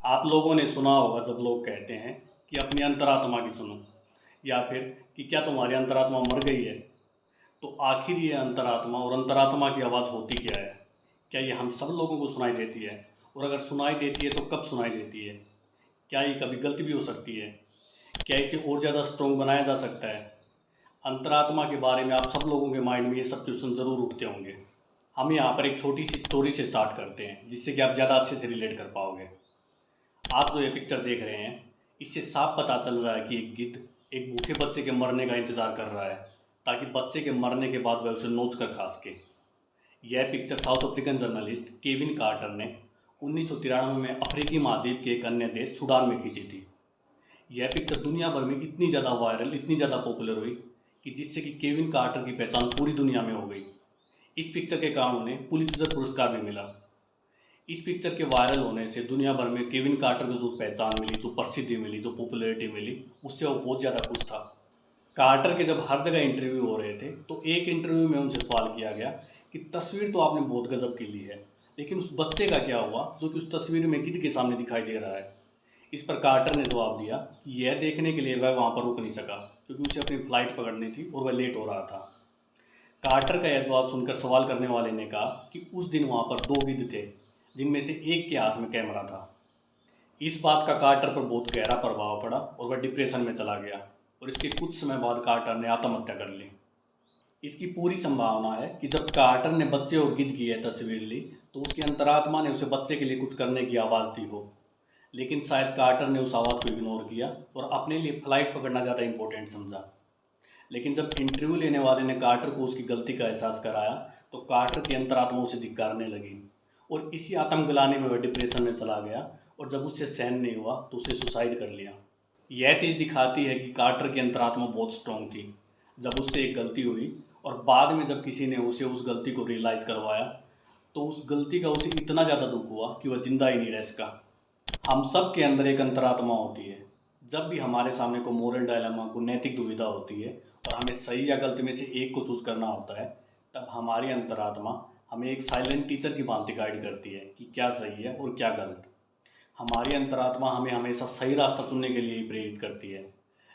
आप लोगों ने सुना होगा जब लोग कहते हैं कि अपनी अंतरात्मा की सुनो, या फिर कि क्या तुम्हारी अंतरात्मा मर गई है। तो आखिर ये अंतरात्मा और अंतरात्मा की आवाज़ होती क्या है? क्या ये हम सब लोगों को सुनाई देती है? और अगर सुनाई देती है तो कब सुनाई देती है? क्या ये कभी गलत भी हो सकती है? क्या इसे और ज़्यादा स्ट्रॉन्ग बनाया जा सकता है? अंतरात्मा के बारे में आप सब लोगों के माइंड में ये सब क्वेश्चन ज़रूर उठते होंगे। हम यहाँ पर एक छोटी सी स्टोरी से स्टार्ट करते हैं, जिससे कि आप ज़्यादा अच्छे से रिलेट कर पाओगे। आप जो ये पिक्चर देख रहे हैं, इससे साफ पता चल रहा है कि एक गिद्ध एक भूखे बच्चे के मरने का इंतज़ार कर रहा है, ताकि बच्चे के मरने के बाद वह उसे नोच कर खा सके। यह picture South African journalist Kevin Carter ने 1993 में अफ्रीकी महाद्वीप के एक अन्य देश सूडान में खींची थी। यह पिक्चर दुनिया भर में इतनी ज़्यादा वायरल, इतनी ज़्यादा पॉपुलर हुई कि जिससे कि केविन कार्टर की पहचान पूरी दुनिया में हो गई। इस पिक्चर के कारण उन्हें पुलित्ज़र पुरस्कार भी मिला। इस पिक्चर के वायरल होने से दुनिया भर में केविन कार्टर को जो पहचान मिली, जो प्रसिद्धि मिली, जो पॉपुलैरिटी मिली, उससे वो बहुत ज़्यादा खुश था। कार्टर के जब हर जगह इंटरव्यू हो रहे थे, तो एक इंटरव्यू में उनसे सवाल किया गया कि तस्वीर तो आपने बहुत गजब की ली है, लेकिन उस बच्चे का क्या हुआ जो कि उस तस्वीर में गिद्ध के सामने दिखाई दे रहा है। इस पर कार्टर ने जवाब दिया कि यह देखने के लिए वह वहाँ पर रुक नहीं सका, क्योंकि उसे अपनी फ्लाइट पकड़नी थी और वह लेट हो रहा था। कार्टर का यह जवाब सुनकर सवाल करने वाले ने कहा कि उस दिन वहाँ पर दो गिद्ध थे, जिनमें से एक के हाथ में कैमरा था। इस बात का कार्टर पर बहुत गहरा प्रभाव पड़ा और वह डिप्रेशन में चला गया, और इसके कुछ समय बाद कार्टर ने आत्महत्या कर ली। इसकी पूरी संभावना है कि जब कार्टर ने बच्चे और गिद्ध की यह तस्वीर ली, तो उसकी अंतरात्मा ने उसे बच्चे के लिए कुछ करने की आवाज़ दी हो। लेकिन शायद कार्टर ने उस आवाज़ को इग्नोर किया और अपने लिए फ्लाइट पकड़ना ज़्यादा इंपॉर्टेंट समझा। लेकिन जब इंटरव्यू लेने वाले ने कार्टर को उसकी गलती का एहसास कराया, तो कार्टर की अंतरात्मा उसे धिक्कारने लगी, और इसी आत्मग्लानि में वह डिप्रेशन में चला गया, और जब उससे सहन नहीं हुआ तो उसे सुसाइड कर लिया। यह चीज़ दिखाती है कि कार्टर की अंतरात्मा बहुत स्ट्रॉन्ग थी। जब उससे एक गलती हुई और बाद में जब किसी ने उसे उस गलती को रियलाइज़ करवाया, तो उस गलती का उसे इतना ज़्यादा दुख हुआ कि वह जिंदा ही नहीं रह सका। हम सब के अंदर एक अंतरात्मा होती है। जब भी हमारे सामने को मोरल डायलेमा, को नैतिक दुविधा होती है और हमें सही या गलत में से एक को चूज़ करना होता है, तब हमारी अंतरात्मा हमें एक साइलेंट टीचर की भांति गाइड करती है कि क्या सही है और क्या गलत। हमारी अंतरात्मा हमें हमेशा सही रास्ता चुनने के लिए ही प्रेरित करती है,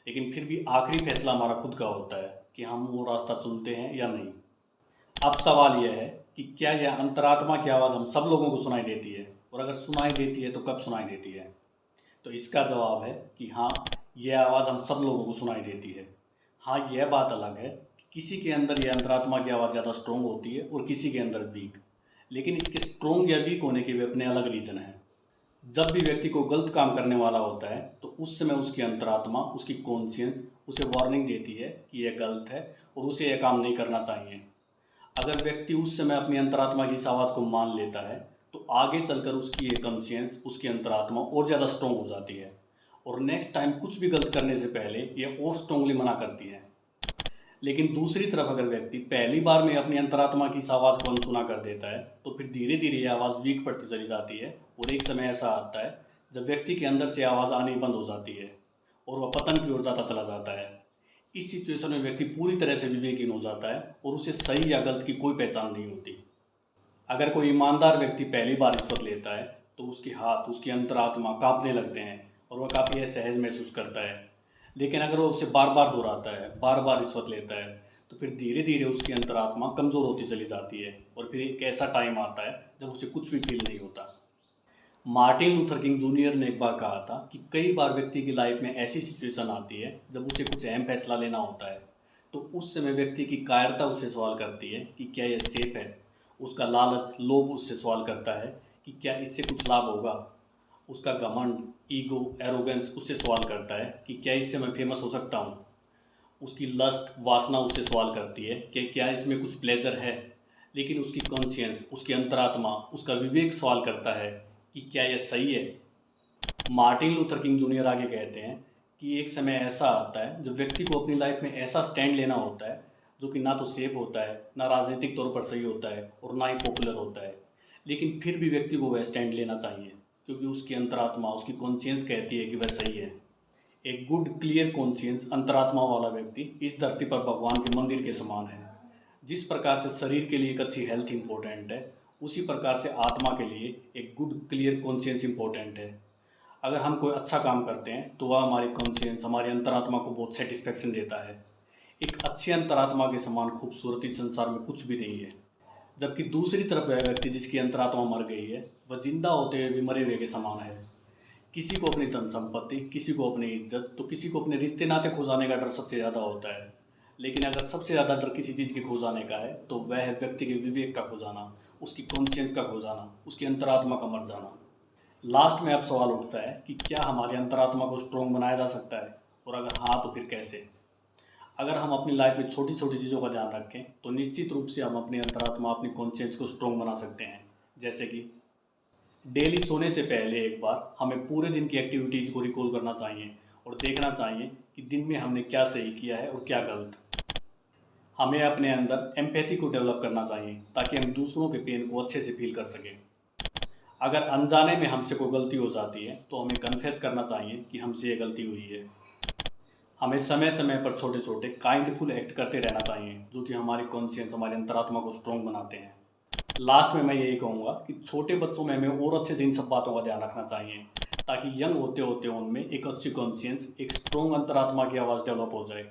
लेकिन फिर भी आखिरी फैसला हमारा खुद का होता है कि हम वो रास्ता चुनते हैं या नहीं। अब सवाल यह है कि क्या यह अंतरात्मा की आवाज़ हम सब लोगों को सुनाई देती है, और अगर सुनाई देती है तो कब सुनाई देती है? तो इसका जवाब है कि हाँ, यह आवाज़ हम सब लोगों को सुनाई देती है। हाँ, यह बात अलग है कि किसी के अंदर यह अंतरात्मा की आवाज़ ज़्यादा स्ट्रॉन्ग होती है और किसी के अंदर वीक। लेकिन इसके स्ट्रॉन्ग या वीक होने के भी अपने अलग रीज़न हैं। जब भी व्यक्ति को गलत काम करने वाला होता है, तो उस समय उसकी अंतरात्मा, उसकी कॉन्शियंस उसे वार्निंग देती है कि यह गलत है और उसे यह काम नहीं करना चाहिए। अगर व्यक्ति उस समय अपनी अंतरात्मा की इस आवाज़ को मान लेता है, तो आगे चलकर उसकी ये कॉन्शियंस, उसकी अंतरात्मा और ज़्यादा स्ट्रॉन्ग हो जाती है, और नेक्स्ट टाइम कुछ भी गलत करने से पहले ये और स्ट्रॉन्गली मना करती है। लेकिन दूसरी तरफ अगर व्यक्ति पहली बार में अपनी अंतरात्मा की इस आवाज़ को अनसुना कर देता है, तो फिर धीरे धीरे ये आवाज़ वीक पड़ती चली जाती है, और एक समय ऐसा आता है जब व्यक्ति के अंदर से आवाज़ आनी बंद हो जाती है और वह पतन की ओर जाता चला जाता है। इस सिचुएशन में व्यक्ति पूरी तरह से विवेकहीन हो जाता है और उसे सही या गलत की कोई पहचान नहीं होती। अगर कोई ईमानदार व्यक्ति पहली बार रिश्वत लेता है, तो उसके हाथ, उसकी अंतरात्मा कांपने लगते हैं और वह काफ़ी असहज महसूस करता है। लेकिन अगर वो उसे बार बार दोहराता है, बार बार रिश्वत लेता है, तो फिर धीरे धीरे उसकी अंतरात्मा कमज़ोर होती चली जाती है, और फिर एक ऐसा टाइम आता है जब उसे कुछ भी फील नहीं होता। मार्टिन लूथर किंग जूनियर ने एक बार कहा था कि कई बार व्यक्ति की लाइफ में ऐसी सिचुएशन आती है जब उसे कुछ अहम फैसला लेना होता है, तो उस समय व्यक्ति की कायरता उससे सवाल करती है कि क्या यह सेफ है। उसका लालच, लोभ उससे सवाल करता है कि क्या इससे कुछ लाभ होगा। उसका घमंड, ईगो, एरोगेंस उससे सवाल करता है कि क्या इससे मैं फेमस हो सकता हूँ। उसकी लस्ट, वासना उससे सवाल करती है कि क्या इसमें कुछ प्लेजर है। लेकिन उसकी कॉन्शियंस, उसकी अंतरात्मा, उसका विवेक सवाल करता है कि क्या यह सही है। मार्टिन लूथर किंग जूनियर आगे कहते हैं कि एक समय ऐसा आता है जब व्यक्ति को अपनी लाइफ में ऐसा स्टैंड लेना होता है जो कि ना तो सेफ होता है, ना राजनीतिक तौर पर सही होता है, और ना ही पॉपुलर होता है। लेकिन फिर भी व्यक्ति को वह स्टैंड लेना चाहिए, क्योंकि उसकी अंतरात्मा, उसकी कॉन्शियंस कहती है कि वह सही है। एक गुड क्लियर कॉन्शियंस, अंतरात्मा वाला व्यक्ति इस धरती पर भगवान के मंदिर के समान है। जिस प्रकार से शरीर के लिए एक अच्छी हेल्थ इंपॉर्टेंट है, उसी प्रकार से आत्मा के लिए एक गुड क्लियर कॉन्शियंस इंपॉर्टेंट है। अगर हम कोई अच्छा काम करते हैं तो वह हमारी कॉन्शियंस, हमारी अंतरात्मा को बहुत सेटिस्फेक्शन देता है। एक अच्छी अंतरात्मा के समान खूबसूरती संसार में कुछ भी नहीं है। जबकि दूसरी तरफ वह व्यक्ति जिसकी अंतरात्मा मर गई है, वह जिंदा होते हुए भी मरे हुए के समान है। किसी को अपनी धन संपत्ति, किसी को अपनी इज्जत, तो किसी को अपने रिश्ते नाते खो जाने का डर सबसे ज़्यादा होता है। लेकिन अगर सबसे ज़्यादा डर किसी चीज़ के खो जाने का है तो वह है व्यक्ति के विवेक का खो जाना, उसकी कॉन्शियंस का खो जाना, उसकी अंतरात्मा का मर जाना। लास्ट में अब सवाल उठता है कि क्या हमारी अंतरात्मा को स्ट्रॉन्ग बनाया जा सकता है, और अगर हाँ तो फिर कैसे। अगर हम अपनी लाइफ में छोटी छोटी चीज़ों का ध्यान रखें तो निश्चित रूप से हम अपनी अंतरात्मा, अपनी कॉन्शियंस को स्ट्रॉन्ग बना सकते हैं। जैसे कि डेली सोने से पहले एक बार हमें पूरे दिन की एक्टिविटीज़ को रिकॉल करना चाहिए और देखना चाहिए कि दिन में हमने क्या सही किया है और क्या गलत। हमें अपने अंदर एम्पैथी को डेवलप करना चाहिए ताकि हम दूसरों के पेन को अच्छे से फील कर सकें। अगर अनजाने में हमसे कोई गलती हो जाती है तो हमें कन्फेस करना चाहिए कि हमसे ये गलती हुई है। हमें समय समय पर छोटे छोटे काइंडफुल एक्ट करते रहना चाहिए जो कि हमारी कॉन्शियंस, हमारी अंतरात्मा को स्ट्रॉन्ग बनाते हैं। लास्ट में मैं यही कहूँगा कि छोटे बच्चों में हमें और अच्छे से इन सब बातों का ध्यान रखना चाहिए ताकि यंग होते होते उनमें एक अच्छी कॉन्शियंस, एक स्ट्रॉन्ग अंतरात्मा की आवाज़ डेवलप हो जाए।